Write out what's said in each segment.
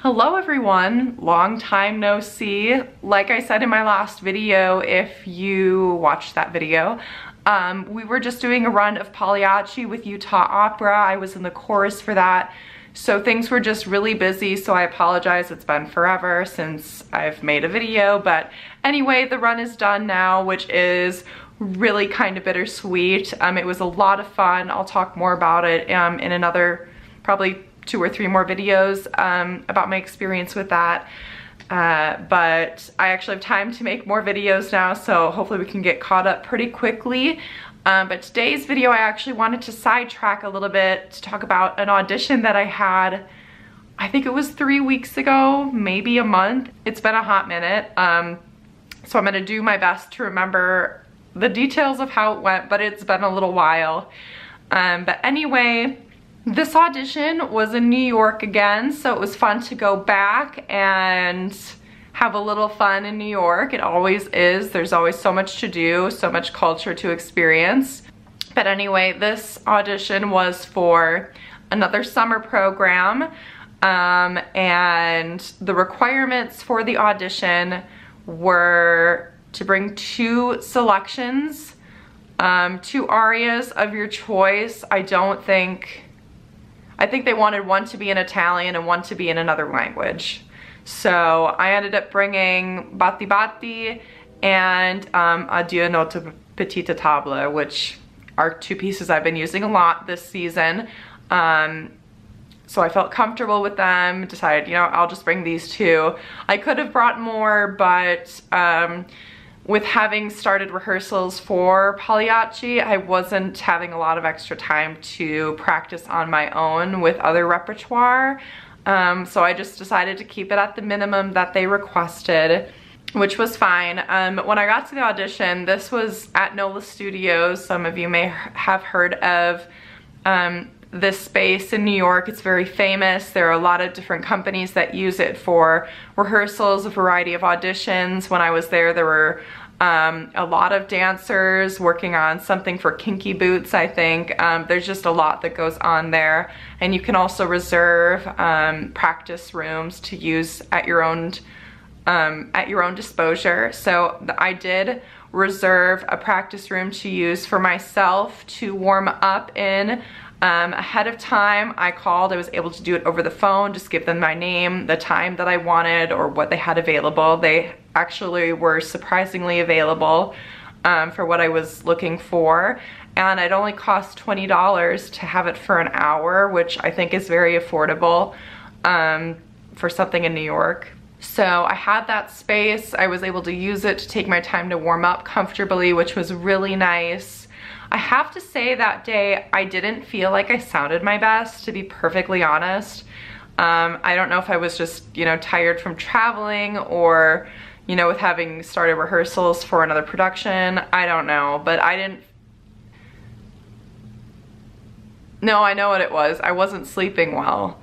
Hello everyone, long time no see. Like I said in my last video, if you watched that video, we were just doing a run of Pagliacci with Utah Opera. I was in the chorus for that. So things were just really busy, so I apologize. It's been forever since I've made a video, but anyway, the run is done now, which is really kind of bittersweet. It was a lot of fun. I'll talk more about it in another probably 2 or 3 more videos about my experience with that. But I actually have time to make more videos now, so hopefully we can get caught up pretty quickly. But today's video, I actually wanted to sidetrack a little bit to talk about an audition that I had, I think it was 3 weeks ago, maybe a month. It's been a hot minute. So I'm gonna do my best to remember the details of how it went, but it's been a little while. But anyway, this audition was in New York again, so it was fun to go back and have a little fun in New York. It always is. There's always so much to do, so much culture to experience. But anyway, this audition was for another summer program, and the requirements for the audition were to bring 2 selections, 2 arias of your choice. I think they wanted one to be in Italian and one to be in another language. So I ended up bringing Batti Batti and Adieu Notre Petite Table, which are 2 pieces I've been using a lot this season. So I felt comfortable with them, decided, you know, I'll just bring these 2. I could have brought more, but with having started rehearsals for Pagliacci, I wasn't having a lot of extra time to practice on my own with other repertoire. So I just decided to keep it at the minimum that they requested, which was fine. When I got to the audition, this was at NOLA Studios. Some of you may have heard of this space in New York. It's very famous. There are a lot of different companies that use it for rehearsals, a variety of auditions. When I was there, there were a lot of dancers working on something for Kinky Boots, I think. There's just a lot that goes on there. And you can also reserve practice rooms to use at your own disposure. So I did reserve a practice room to use for myself to warm up in. Ahead of time, I called. I was able to do it over the phone, just give them my name, the time that I wanted, or what they had available. They actually were surprisingly available for what I was looking for, and it only cost $20 to have it for an hour, which I think is very affordable for something in New York. So I had that space. I was able to use it to take my time to warm up comfortably, which was really nice. I have to say that day I didn't feel like I sounded my best, to be perfectly honest. I don't know if I was just, you know, tired from traveling or, you know, with having started rehearsals for another production. I don't know, but no, I know what it was. I wasn't sleeping well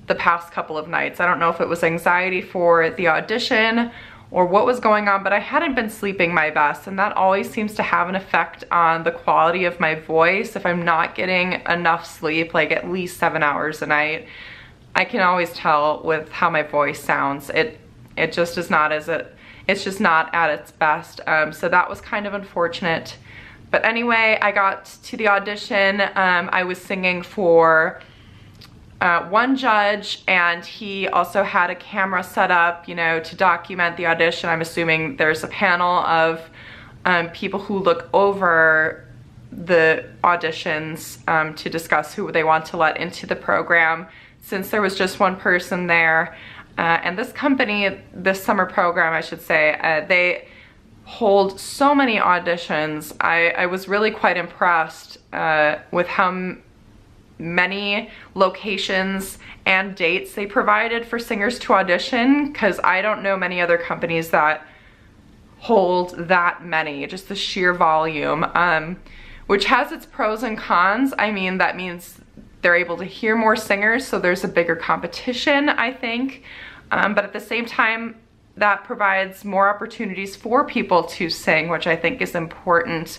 the past couple of nights. I don't know if it was anxiety for the audition or what was going on, but I hadn't been sleeping my best, and that always seems to have an effect on the quality of my voice. If I'm not getting enough sleep, like at least 7 hours a night, I can always tell with how my voice sounds. It just is not it's just not at its best. So that was kind of unfortunate. But anyway, I got to the audition. I was singing for one judge, and he also had a camera set up, you know, to document the audition. I'm assuming there's a panel of people who look over the auditions to discuss who they want to let into the program, since there was just one person there. And this company, this summer program, I should say, they hold so many auditions. I was really quite impressed with how many locations and dates they provided for singers to audition, because I don't know many other companies that hold that many, just the sheer volume, which has its pros and cons. I mean, that means they're able to hear more singers, so there's a bigger competition, I think, but at the same time, that provides more opportunities for people to sing, which I think is important.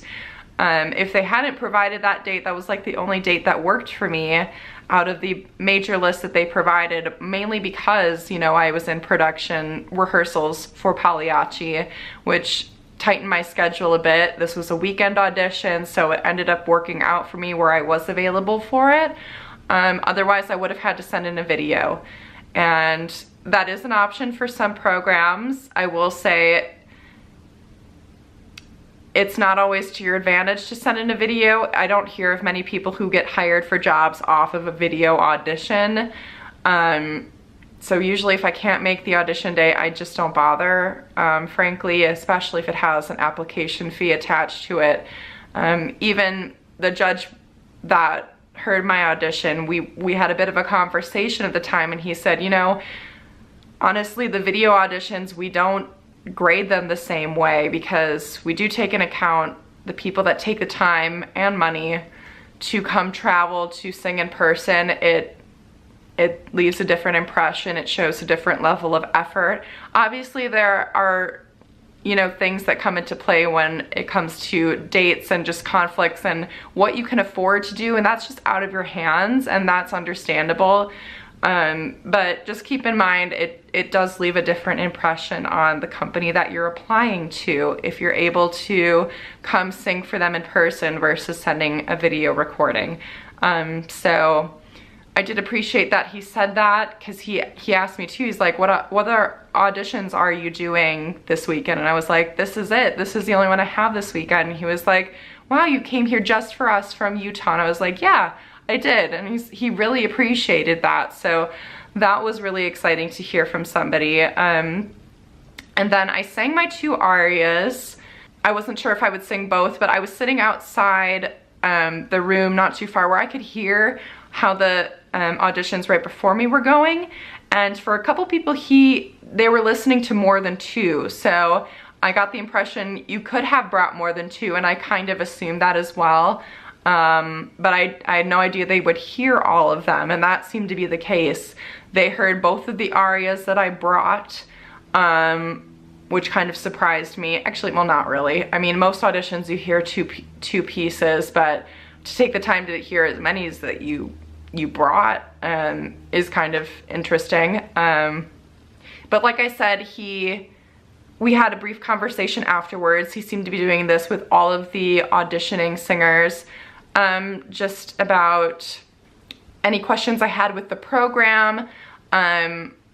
If they hadn't provided that date, that was like the only date that worked for me, out of the major list that they provided, mainly because, you know, I was in production rehearsals for Pagliacci, which tightened my schedule a bit. This was a weekend audition, so it ended up working out for me where I was available for it. Otherwise, I would have had to send in a video. And that is an option for some programs. I will say it's not always to your advantage to send in a video. I don't hear of many people who get hired for jobs off of a video audition. So usually if I can't make the audition day, I just don't bother, frankly, especially if it has an application fee attached to it. Even the judge that heard my audition, we had a bit of a conversation at the time, and he said, you know, honestly, the video auditions, we don't grade them the same way because we do take into account the people that take the time and money to come travel to sing in person. It leaves a different impression. It shows a different level of effort. Obviously, there are, you know, things that come into play when it comes to dates and just conflicts and what you can afford to do, and that's just out of your hands, and that's understandable. But just keep in mind, it does leave a different impression on the company that you're applying to if you're able to come sing for them in person versus sending a video recording. So I did appreciate that he said that, because he asked me too, he's like, what other auditions are you doing this weekend? And I was like, this is it. This is the only one I have this weekend. And he was like, wow, you came here just for us from Utah. And I was like, yeah, I did. And he really appreciated that. So that was really exciting to hear from somebody. And then I sang my 2 arias. I wasn't sure if I would sing both, but I was sitting outside the room not too far where I could hear how the auditions right before me were going. And for a couple people, they were listening to more than 2. So I got the impression you could have brought more than 2, and I kind of assumed that as well. But I had no idea they would hear all of them, and that seemed to be the case. They heard both of the arias that I brought, which kind of surprised me. Actually, well, not really. I mean, most auditions you hear two pieces, but to take the time to hear as many as that you brought is kind of interesting. But like I said, we had a brief conversation afterwards. He seemed to be doing this with all of the auditioning singers, just about any questions I had with the program,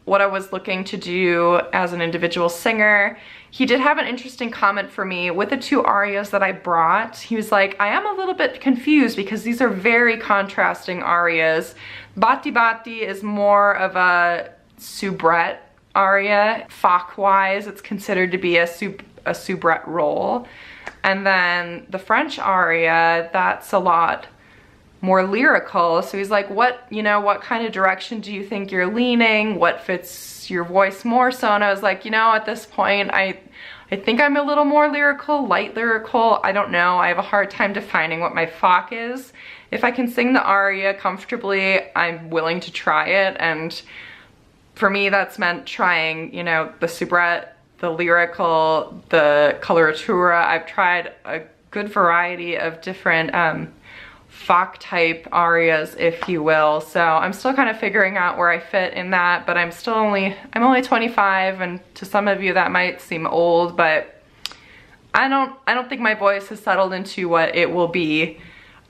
what I was looking to do as an individual singer. He did have an interesting comment for me with the 2 arias that I brought. He was like, I am a little bit confused because these are very contrasting arias. Batti Batti is more of a soubrette aria. Fach-wise, it's considered to be a soubrette role. And then the French aria, that's a lot more lyrical. So he's like, what kind of direction do you think you're leaning? What fits your voice more so? And I was like, at this point, I think I'm a little more lyrical, light lyrical. I don't know. I have a hard time defining what my Fach is. If I can sing the aria comfortably, I'm willing to try it. And for me, that's meant trying, the soubrette, the lyrical, the coloratura. I've tried a good variety of different Fach type arias, if you will. So I'm still kind of figuring out where I fit in that, but I'm only 25, and to some of you that might seem old, but I don't think my voice has settled into what it will be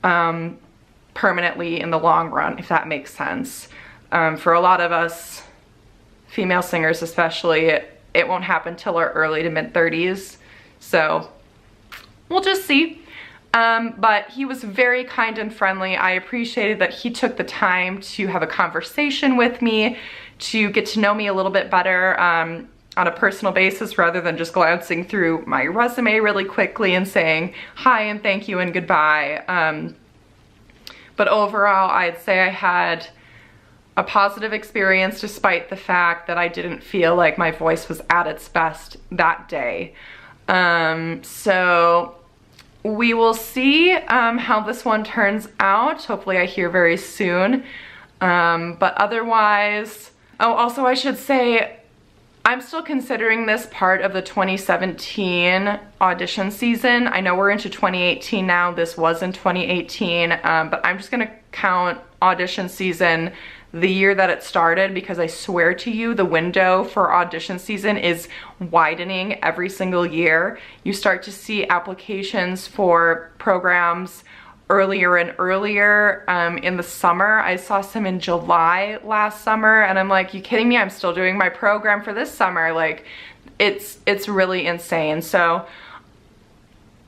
permanently in the long run, if that makes sense. For a lot of us female singers especially, it won't happen till our early to mid 30s. So we'll just see. But he was very kind and friendly. I appreciated that he took the time to have a conversation with me, to get to know me a little bit better on a personal basis, rather than just glancing through my resume really quickly and saying hi and thank you and goodbye. But overall, I'd say I had a positive experience, despite the fact that I didn't feel like my voice was at its best that day. So we will see how this one turns out. Hopefully I hear very soon. But otherwise, also I should say, I'm still considering this part of the 2017 audition season. I know we're into 2018 now. This was in 2018, but I'm just gonna count audition season the year that it started, because I swear to you, the window for audition season is widening every single year. You start to see applications for programs earlier and earlier in the summer. I saw some in July last summer, and I'm like, you kidding me? I'm still doing my program for this summer. Like, it's really insane. So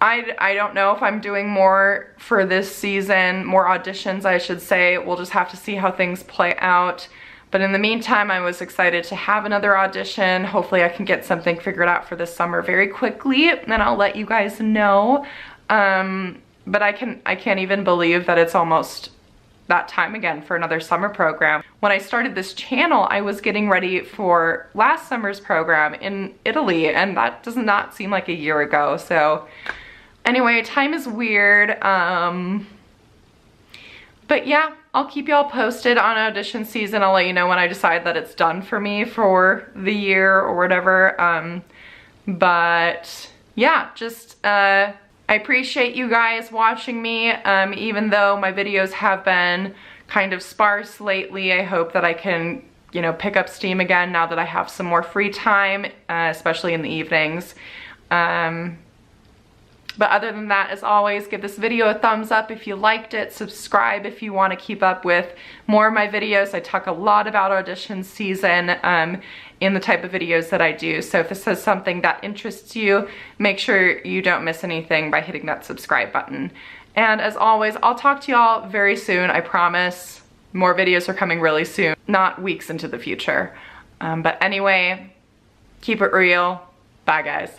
I don't know if I'm doing more for this season, more auditions I should say. We'll just have to see how things play out. But in the meantime, I was excited to have another audition. Hopefully I can get something figured out for this summer very quickly, and I'll let you guys know. But I can't even believe that it's almost that time again for another summer program. When I started this channel, I was getting ready for last summer's program in Italy, and that does not seem like a year ago. So anyway, time is weird. But yeah, I'll keep y'all posted on audition season. I'll let you know when I decide that it's done for me for the year or whatever. But yeah, just I appreciate you guys watching me, even though my videos have been kind of sparse lately. I hope that I can, you know, pick up steam again now that I have some more free time, especially in the evenings. But other than that, as always, give this video a thumbs up if you liked it. Subscribe if you want to keep up with more of my videos. I talk a lot about audition season in the type of videos that I do. So if this is something that interests you, make sure you don't miss anything by hitting that subscribe button. And as always, I'll talk to y'all very soon, I promise. More videos are coming really soon, not weeks into the future. But anyway, keep it real. Bye, guys.